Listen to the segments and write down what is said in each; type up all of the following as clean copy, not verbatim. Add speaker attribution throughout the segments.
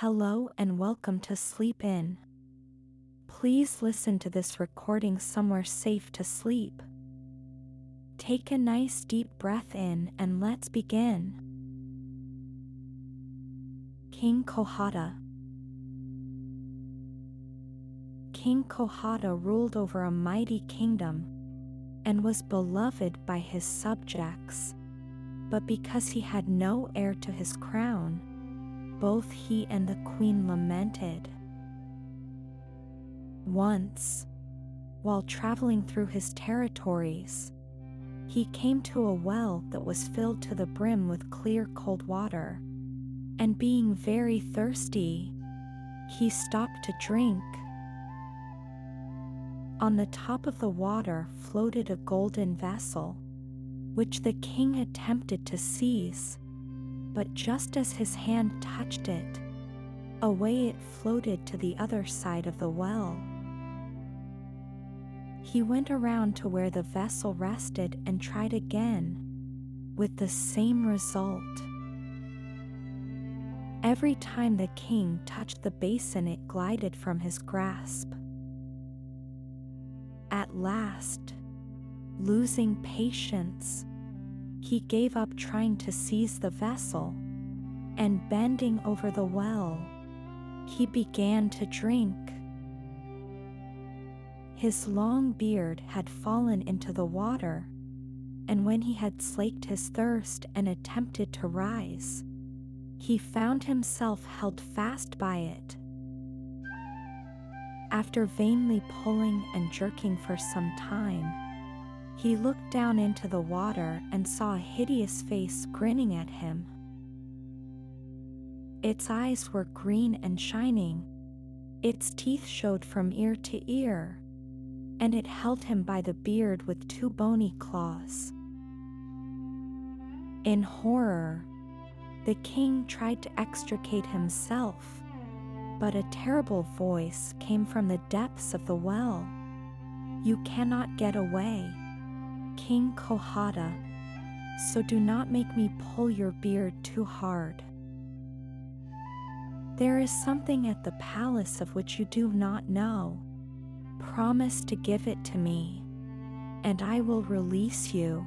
Speaker 1: Hello and welcome to Sleep In. Please listen to this recording somewhere safe to sleep. Take a nice deep breath in and let's begin. King Kojata. King Kojata ruled over a mighty kingdom and was beloved by his subjects, but because he had no heir to his crown, both he and the queen lamented. Once, while traveling through his territories, he came to a well that was filled to the brim with clear cold water, and being very thirsty, he stopped to drink. On the top of the water floated a golden vessel, which the king attempted to seize, but just as his hand touched it, away it floated to the other side of the well. He went around to where the vessel rested and tried again, with the same result. Every time the king touched the basin, it glided from his grasp. At last, losing patience, he gave up trying to seize the vessel, and bending over the well, he began to drink. His long beard had fallen into the water, and when he had slaked his thirst and attempted to rise, he found himself held fast by it. After vainly pulling and jerking for some time, he looked down into the water and saw a hideous face grinning at him. Its eyes were green and shining, its teeth showed from ear to ear, and it held him by the beard with two bony claws. In horror, the king tried to extricate himself, but a terrible voice came from the depths of the well. "You cannot get away, King Kojata, so do not make me pull your beard too hard. There is something at the palace of which you do not know. Promise to give it to me, and I will release you."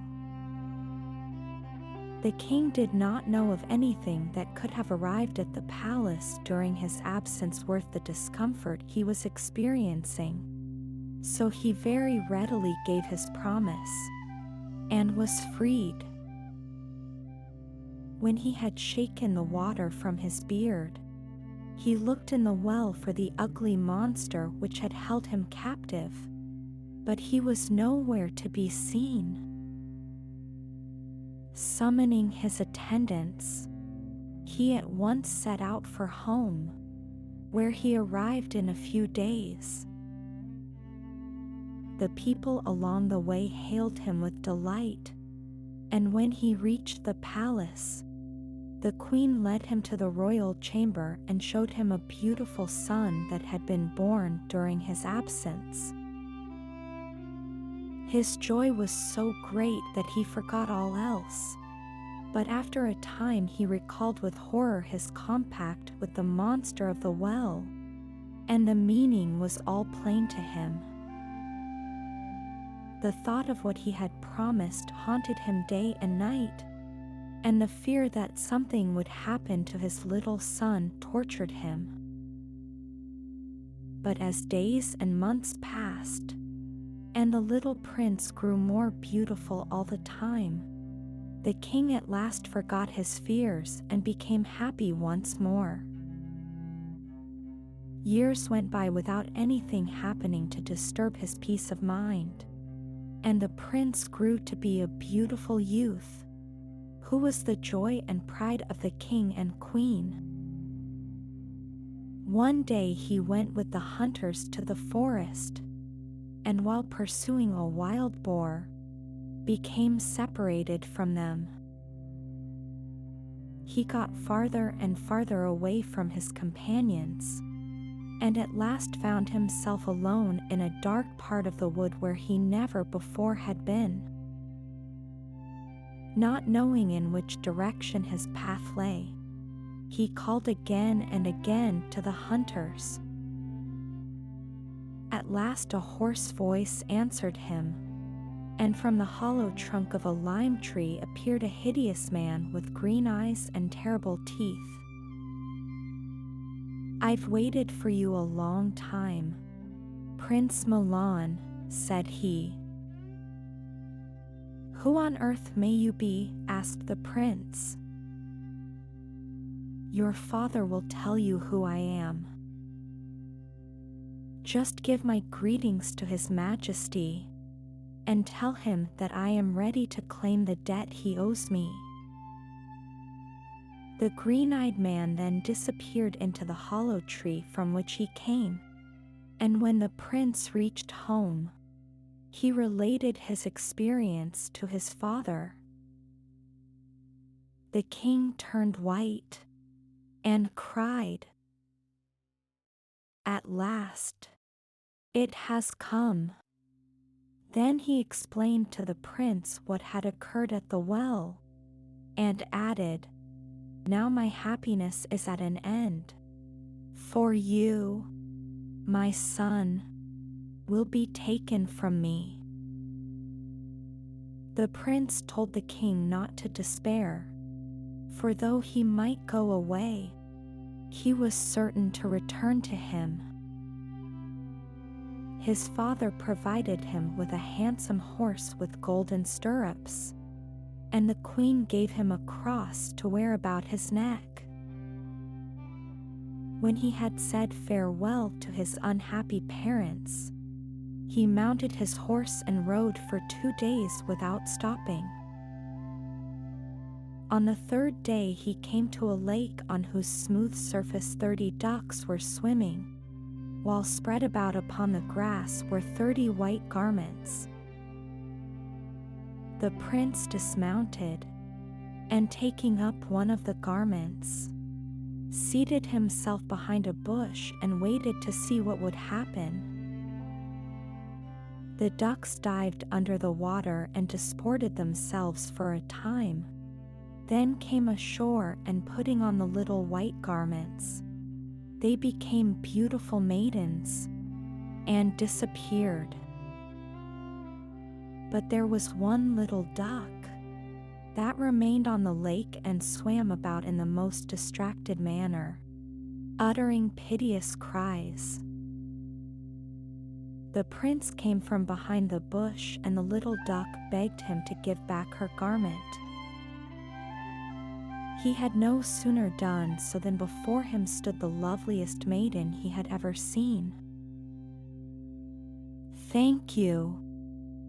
Speaker 1: The king did not know of anything that could have arrived at the palace during his absence worth the discomfort he was experiencing, so he very readily gave his promise, and was freed. When he had shaken the water from his beard, he looked in the well for the ugly monster which had held him captive, but he was nowhere to be seen. Summoning his attendants, he at once set out for home, where he arrived in a few days. The people along the way hailed him with delight, and when he reached the palace, the queen led him to the royal chamber and showed him a beautiful son that had been born during his absence. His joy was so great that he forgot all else, but after a time he recalled with horror his compact with the monster of the well, and the meaning was all plain to him. The thought of what he had promised haunted him day and night, and the fear that something would happen to his little son tortured him. But as days and months passed, and the little prince grew more beautiful all the time, the king at last forgot his fears and became happy once more. Years went by without anything happening to disturb his peace of mind, and the prince grew to be a beautiful youth, who was the joy and pride of the king and queen. One day he went with the hunters to the forest, and while pursuing a wild boar, became separated from them. He got farther and farther away from his companions, and at last found himself alone in a dark part of the wood where he never before had been. Not knowing in which direction his path lay, He called again and again to the hunters. At last a hoarse voice answered him, and from the hollow trunk of a lime tree appeared a hideous man with green eyes and terrible teeth. "I've waited for you a long time, Prince Milan," said he. "Who on earth may you be?" asked the prince. "Your father will tell you who I am. Just give my greetings to His Majesty, and tell him that I am ready to claim the debt he owes me." The green-eyed man then disappeared into the hollow tree from which he came, and when the prince reached home, he related his experience to his father. The king turned white and cried, "At last, it has come." Then he explained to the prince what had occurred at the well, and added, "Now my happiness is at an end, for you, my son, will be taken from me." The prince told the king not to despair, for though he might go away, he was certain to return to him. His father provided him with a handsome horse with golden stirrups, and the queen gave him a cross to wear about his neck. When he had said farewell to his unhappy parents, he mounted his horse and rode for 2 days without stopping. On the 3rd day he came to a lake on whose smooth surface 30 ducks were swimming, while spread about upon the grass were 30 white garments. The prince dismounted, and taking up one of the garments, seated himself behind a bush and waited to see what would happen. The ducks dived under the water and disported themselves for a time, then came ashore, and putting on the little white garments, they became beautiful maidens and disappeared. But there was one little duck that remained on the lake and swam about in the most distracted manner, uttering piteous cries. The prince came from behind the bush, and the little duck begged him to give back her garment. He had no sooner done so than before him stood the loveliest maiden he had ever seen. "Thank you,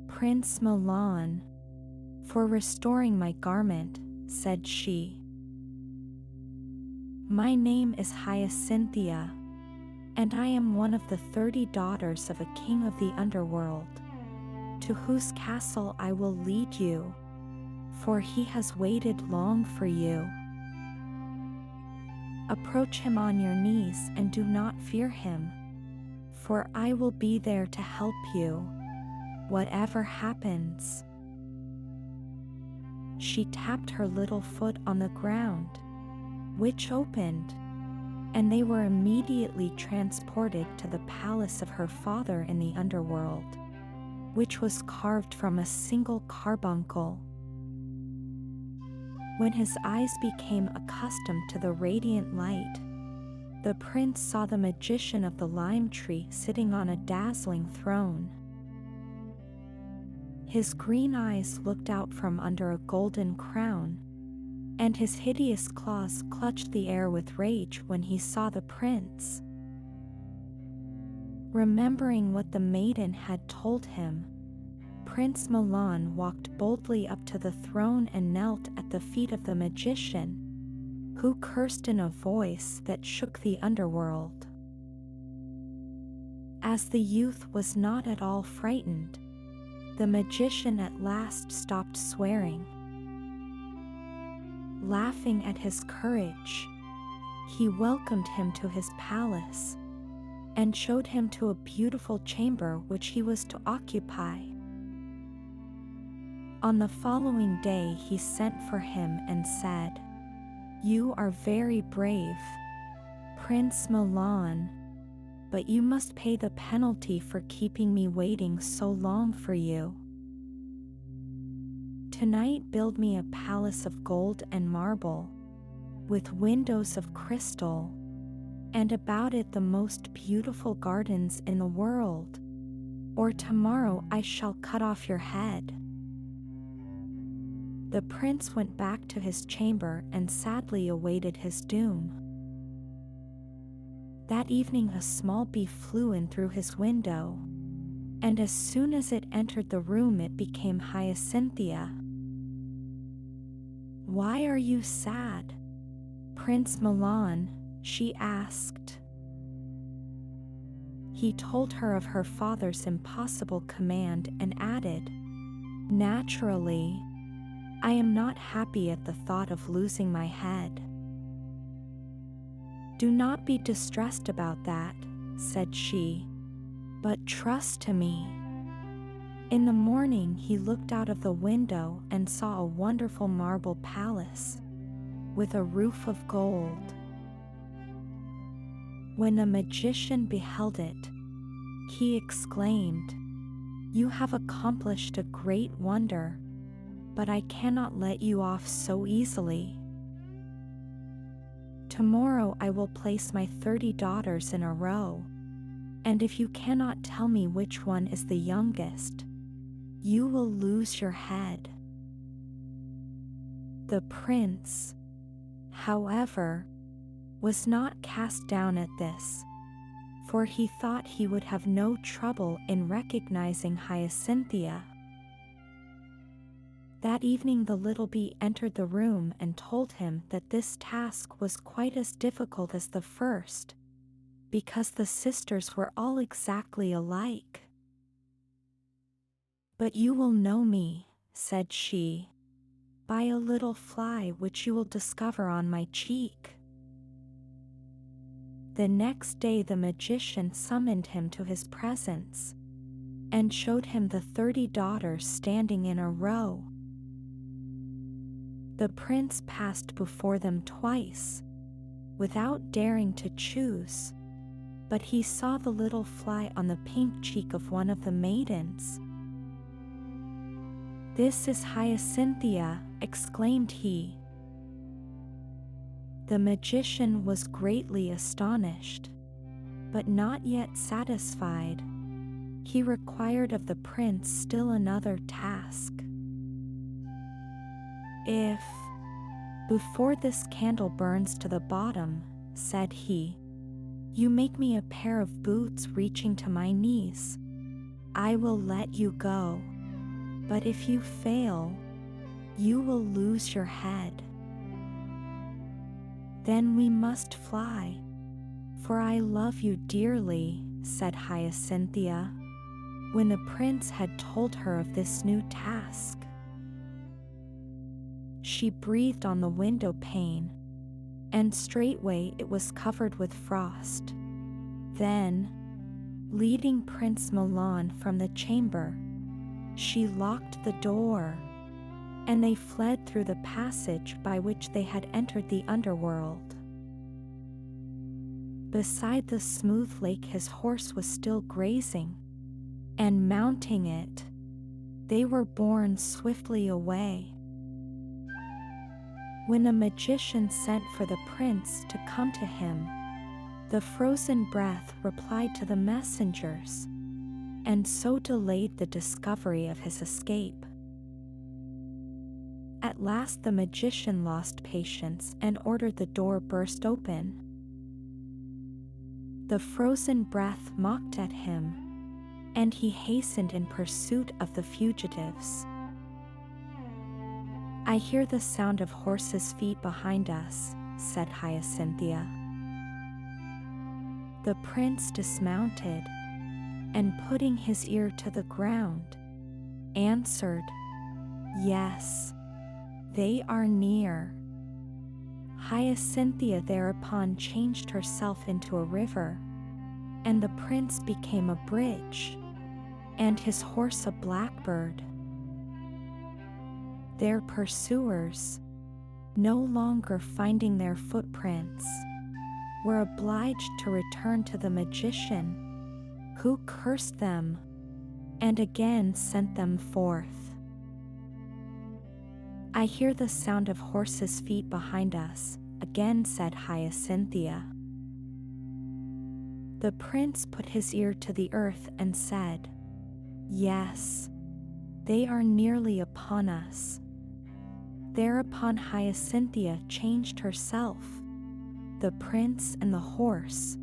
Speaker 1: Prince Milan, for restoring my garment," said she. "My name is Hyacinthia, and I am one of the 30 daughters of a king of the underworld, to whose castle I will lead you, for he has waited long for you. Approach him on your knees and do not fear him, for I will be there to help you, whatever happens." She tapped her little foot on the ground, which opened, and they were immediately transported to the palace of her father in the underworld, which was carved from a single carbuncle. When his eyes became accustomed to the radiant light, the prince saw the magician of the lime tree sitting on a dazzling throne. His green eyes looked out from under a golden crown, and his hideous claws clutched the air with rage when he saw the prince. Remembering what the maiden had told him, Prince Milan walked boldly up to the throne and knelt at the feet of the magician, who cursed in a voice that shook the underworld. As the youth was not at all frightened, the magician at last stopped swearing. Laughing at his courage, he welcomed him to his palace and showed him to a beautiful chamber which he was to occupy. On the following day he sent for him and said, "You are very brave, Prince Milan, but you must pay the penalty for keeping me waiting so long for you. Tonight build me a palace of gold and marble, with windows of crystal, and about it the most beautiful gardens in the world, or tomorrow I shall cut off your head." The prince went back to his chamber and sadly awaited his doom. That evening a small bee flew in through his window, and as soon as it entered the room it became Hyacinthia. "Why are you sad, Prince Milan?" she asked. He told her of her father's impossible command and added, "Naturally, I am not happy at the thought of losing my head." "Do not be distressed about that," said she, "but trust to me." In the morning he looked out of the window and saw a wonderful marble palace, with a roof of gold. When the magician beheld it, he exclaimed, "You have accomplished a great wonder, but I cannot let you off so easily. Tomorrow I will place my 30 daughters in a row, and if you cannot tell me which one is the youngest, you will lose your head." The prince, however, was not cast down at this, for he thought he would have no trouble in recognizing Hyacinthia. That evening the little bee entered the room and told him that this task was quite as difficult as the first, because the sisters were all exactly alike. "But you will know me," said she, "by a little fly which you will discover on my cheek." The next day the magician summoned him to his presence, and showed him the 30 daughters standing in a row. The prince passed before them twice, without daring to choose, but he saw the little fly on the pink cheek of one of the maidens. "This is Hyacinthia," exclaimed he. The magician was greatly astonished, but not yet satisfied. He required of the prince still another task. "If, before this candle burns to the bottom," said he, "you make me a pair of boots reaching to my knees, I will let you go. But if you fail, you will lose your head. Then we must fly, for I love you dearly," said Hyacinthia, when the prince had told her of this new task. She breathed on the window pane, and straightway it was covered with frost. Then, leading Prince Milan from the chamber, she locked the door, and they fled through the passage by which they had entered the underworld. Beside the smooth lake his horse was still grazing, and mounting it, they were borne swiftly away. When the magician sent for the prince to come to him, the frozen breath replied to the messengers, and so delayed the discovery of his escape. At last the magician lost patience and ordered the door burst open. The frozen breath mocked at him, and he hastened in pursuit of the fugitives. "I hear the sound of horses' feet behind us," said Hyacinthia. The prince dismounted, and putting his ear to the ground, answered, "Yes, they are near." Hyacinthia thereupon changed herself into a river, and the prince became a bridge, and his horse a blackbird. Their pursuers, no longer finding their footprints, were obliged to return to the magician, who cursed them and again sent them forth. "I hear the sound of horses' feet behind us," again said Hyacinthia. The prince put his ear to the earth and said, "Yes, they are nearly upon us." Thereupon Hyacinthia changed herself, the prince and the horse,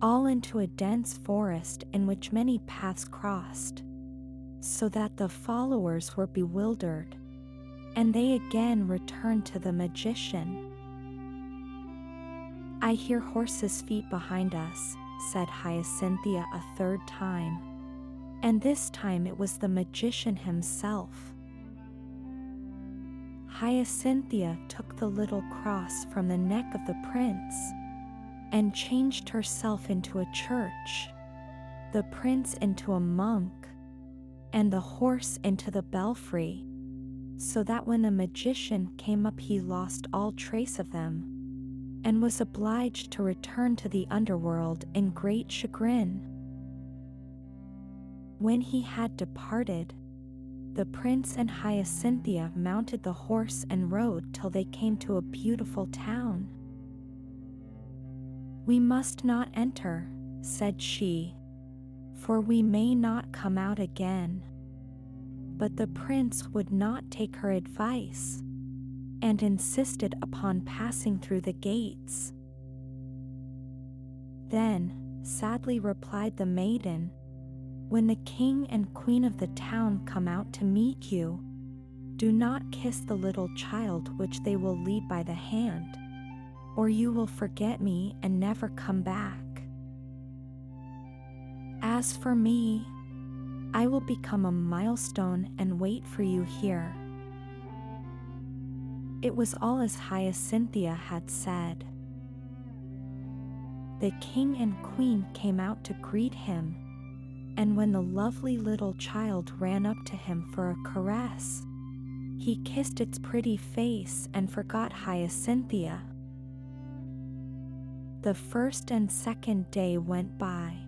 Speaker 1: all into a dense forest in which many paths crossed, so that the followers were bewildered, and they again returned to the magician. "I hear horses' feet behind us," said Hyacinthia a third time, and this time it was the magician himself. Hyacinthia took the little cross from the neck of the prince and changed herself into a church, the prince into a monk, and the horse into the belfry, so that when the magician came up he lost all trace of them, and was obliged to return to the underworld in great chagrin. When he had departed, the prince and Hyacinthia mounted the horse and rode till they came to a beautiful town. "We must not enter," said she, "for we may not come out again." But the prince would not take her advice, and insisted upon passing through the gates. Then, sadly replied the maiden, "When the king and queen of the town come out to meet you, do not kiss the little child which they will lead by the hand, or you will forget me and never come back. As for me, I will become a milestone and wait for you here." It was all as Hyacinthia had said. The king and queen came out to greet him, and when the lovely little child ran up to him for a caress, he kissed its pretty face and forgot Hyacinthia. The first and second day went by,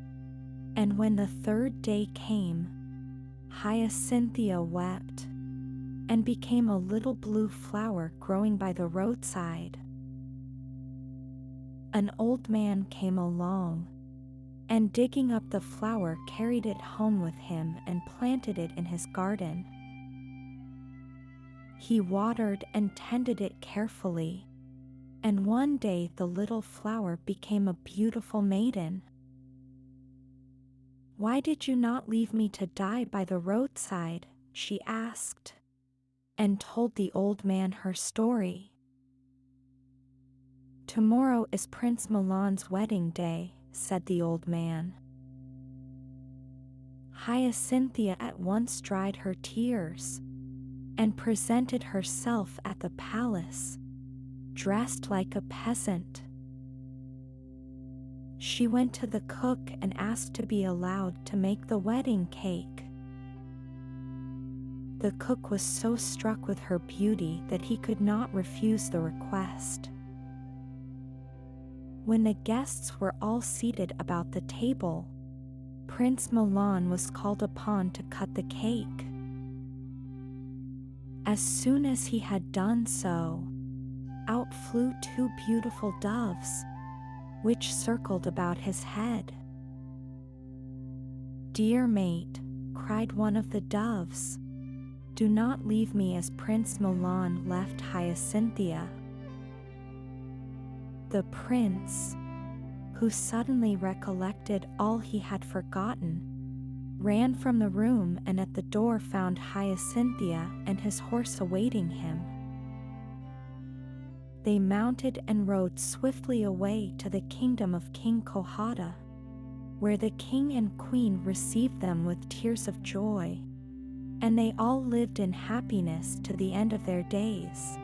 Speaker 1: and when the third day came, Hyacinthia wept, and became a little blue flower growing by the roadside. An old man came along, and digging up the flower carried it home with him and planted it in his garden. He watered and tended it carefully, and one day the little flower became a beautiful maiden. "Why did you not leave me to die by the roadside?" she asked, and told the old man her story. "Tomorrow is Prince Milan's wedding day," said the old man. Hyacinthia at once dried her tears, and presented herself at the palace, dressed like a peasant. She went to the cook and asked to be allowed to make the wedding cake. The cook was so struck with her beauty that he could not refuse the request. When the guests were all seated about the table, Prince Milan was called upon to cut the cake. As soon as he had done so, out flew two beautiful doves, which circled about his head. "Dear mate," cried one of the doves, "do not leave me as Prince Milan left Hyacinthia." The prince, who suddenly recollected all he had forgotten, ran from the room and at the door found Hyacinthia and his horse awaiting him. They mounted and rode swiftly away to the kingdom of King Kojata, where the king and queen received them with tears of joy, and they all lived in happiness to the end of their days.